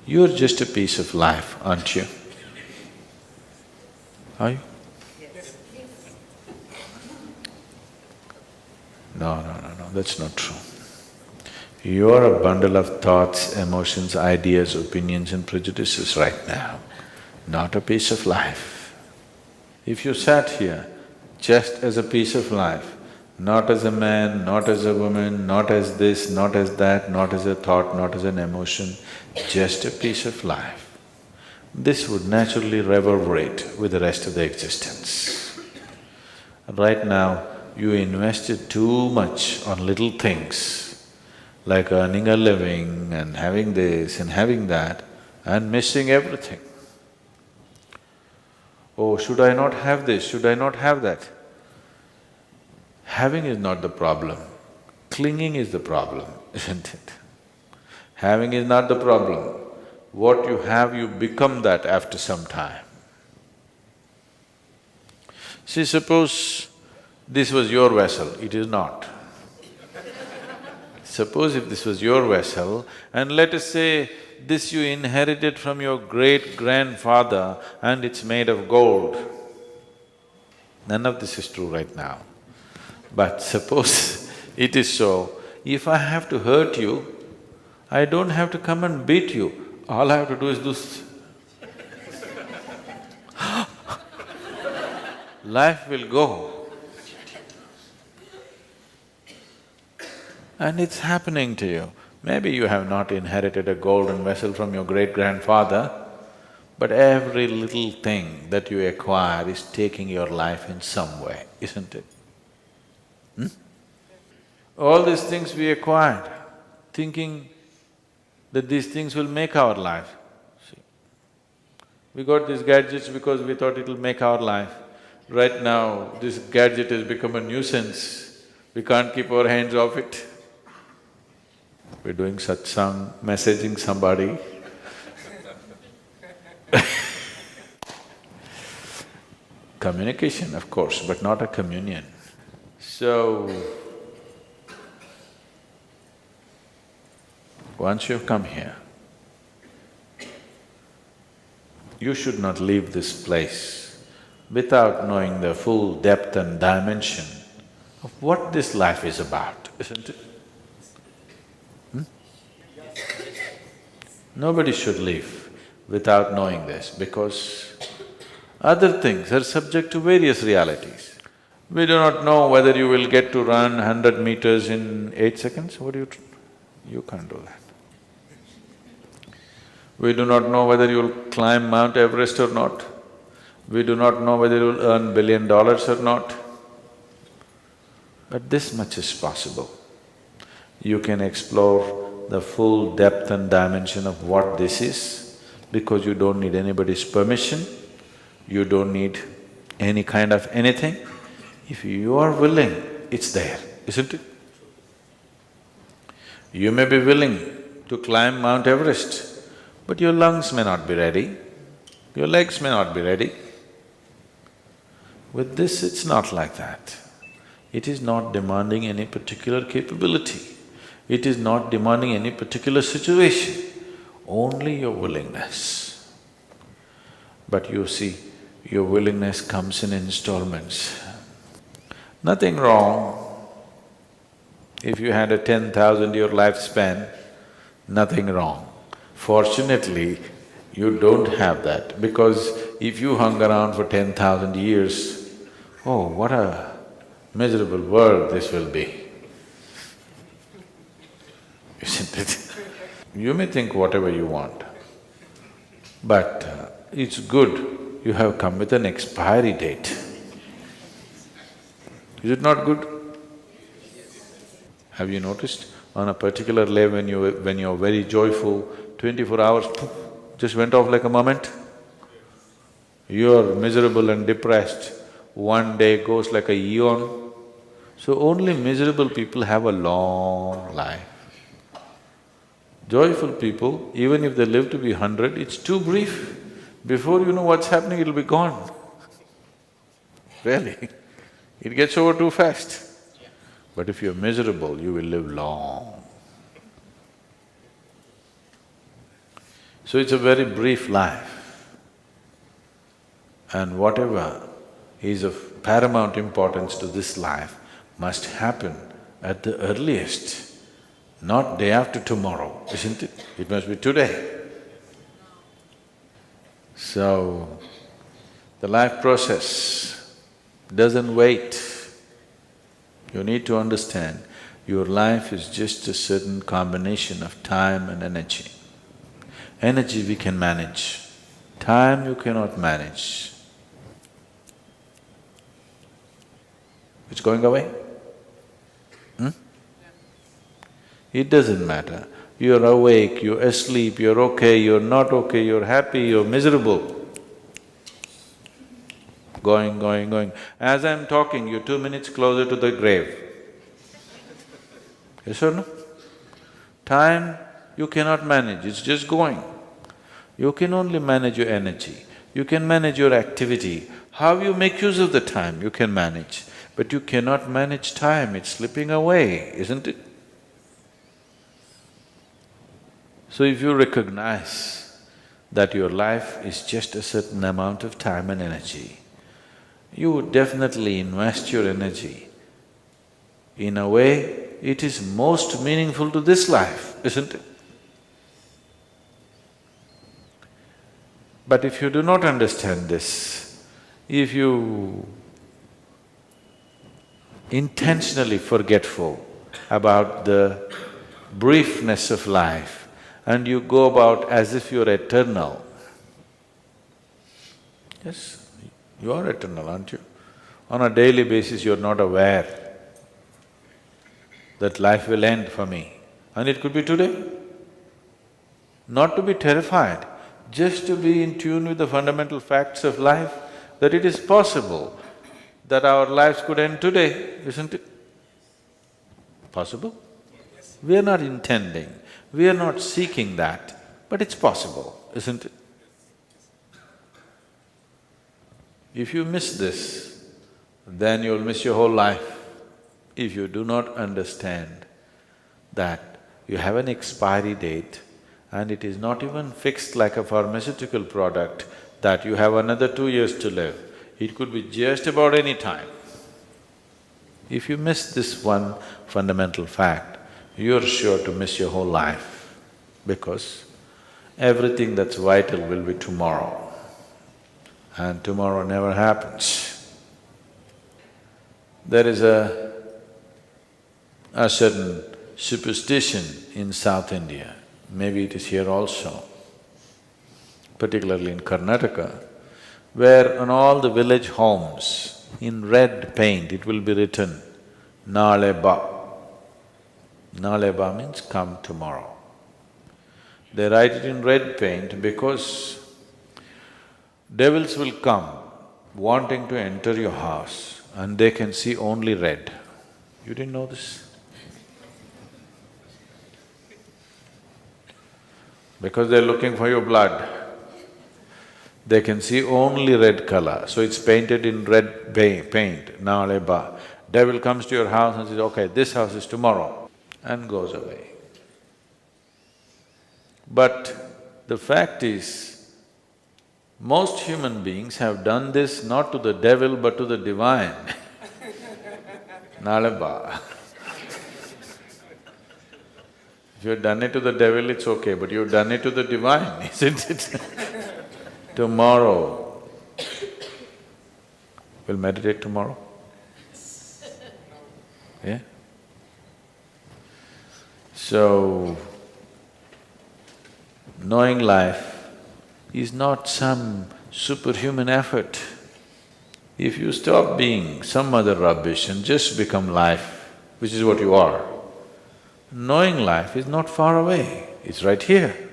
You're just a piece of life, aren't you? Are you? No, that's not true. You're a bundle of thoughts, emotions, ideas, opinions and prejudices right now, not a piece of life. If you sat here just as a piece of life, not as a man, not as a woman, not as this, not as that, not as a thought, not as an emotion, just a piece of life, this would naturally reverberate with the rest of the existence. Right now, you invested too much on little things, like earning a living and having this and having that, and missing everything. Oh, should I not have this, should I not have that? Having is not the problem, clinging is the problem, isn't it? Having is not the problem. What you have, you become that after some time. See, suppose this was your vessel, it is not. Suppose if this was your vessel, and let us say this you inherited from your great-grandfather and it's made of gold. None of this is true right now. But suppose it is so, if I have to hurt you, I don't have to come and beat you, all I have to do is this. Life will go. And it's happening to you. Maybe you have not inherited a golden vessel from your great-grandfather, but every little thing that you acquire is taking your life in some way, isn't it? All these things we acquired, thinking that these things will make our life. See, we got these gadgets because we thought it'll make our life. Right now, this gadget has become a nuisance, we can't keep our hands off it. We're doing satsang, messaging somebody. Communication, of course, but not a communion. So, once you've come here, you should not leave this place without knowing the full depth and dimension of what this life is about, isn't it? Nobody should leave without knowing this, because other things are subject to various realities. We do not know whether you will get to run 100 meters in 8 seconds, what do you… You can't do that. We do not know whether you'll climb Mount Everest or not. We do not know whether you'll earn $1 billion or not. But this much is possible. You can explore the full depth and dimension of what this is, because you don't need anybody's permission, you don't need any kind of anything. If you are willing, it's there, isn't it? You may be willing to climb Mount Everest, but your lungs may not be ready, your legs may not be ready. With this, it's not like that. It is not demanding any particular capability. It is not demanding any particular situation, only your willingness. But you see, your willingness comes in installments. Nothing wrong if you had a 10,000-year lifespan, nothing wrong. Fortunately, you don't have that, because if you hung around for 10,000 years, oh, what a miserable world this will be, isn't it? You may think whatever you want, but it's good you have come with an expiry date. Is it not good? Have you noticed, on a particular day when you're very joyful, 24 hours, poof, just went off like a moment? You're miserable and depressed, one day goes like a eon. So only miserable people have a long life. Joyful people, even if they live to be 100, it's too brief. Before you know what's happening, it'll be gone. Really, it gets over too fast. But if you're miserable, you will live long. So it's a very brief life. And whatever is of paramount importance to this life must happen at the earliest, not day after tomorrow, isn't it? It must be today. So, the life process doesn't wait. You need to understand, your life is just a certain combination of time and energy. Energy we can manage, time you cannot manage. It's going away? It doesn't matter. You're awake, you're asleep, you're okay, you're not okay, you're happy, you're miserable. Going, going, going. As I'm talking, you're 2 minutes closer to the grave. Yes or no? Time you cannot manage, it's just going. You can only manage your energy, you can manage your activity. How you make use of the time, you can manage. But you cannot manage time, it's slipping away, isn't it? So if you recognize that your life is just a certain amount of time and energy, you would definitely invest your energy in a way it is most meaningful to this life, isn't it? But if you do not understand this, if you intentionally forgetful about the briefness of life, and you go about as if you're eternal. Yes, you are eternal, aren't you? On a daily basis, you're not aware that life will end for me, and it could be today. Not to be terrified, just to be in tune with the fundamental facts of life, that it is possible that our lives could end today, isn't it? Possible? We are not intending, we are not seeking that, but it's possible, isn't it? If you miss this, then you'll miss your whole life. If you do not understand that you have an expiry date and it is not even fixed like a pharmaceutical product that you have another 2 years to live, it could be just about any time. If you miss this one fundamental fact, you're sure to miss your whole life, because everything that's vital will be tomorrow, and tomorrow never happens. There is a certain superstition in South India, maybe it is here also, particularly in Karnataka, where on all the village homes, in red paint, it will be written, Nale Ba. Nale Ba means come tomorrow. They write it in red paint because devils will come wanting to enter your house and they can see only red. You didn't know this? Because they're looking for your blood. They can see only red color, so it's painted in red paint, Nale Ba. Devil comes to your house and says, okay, this house is tomorrow, and goes away. But the fact is, most human beings have done this not to the devil but to the divine. Nale Ba. If you've done it to the devil, it's okay, but you've done it to the divine, isn't it? Tomorrow. We'll meditate tomorrow? Yeah? So, knowing life is not some superhuman effort. If you stop being some other rubbish and just become life, which is what you are, knowing life is not far away, it's right here.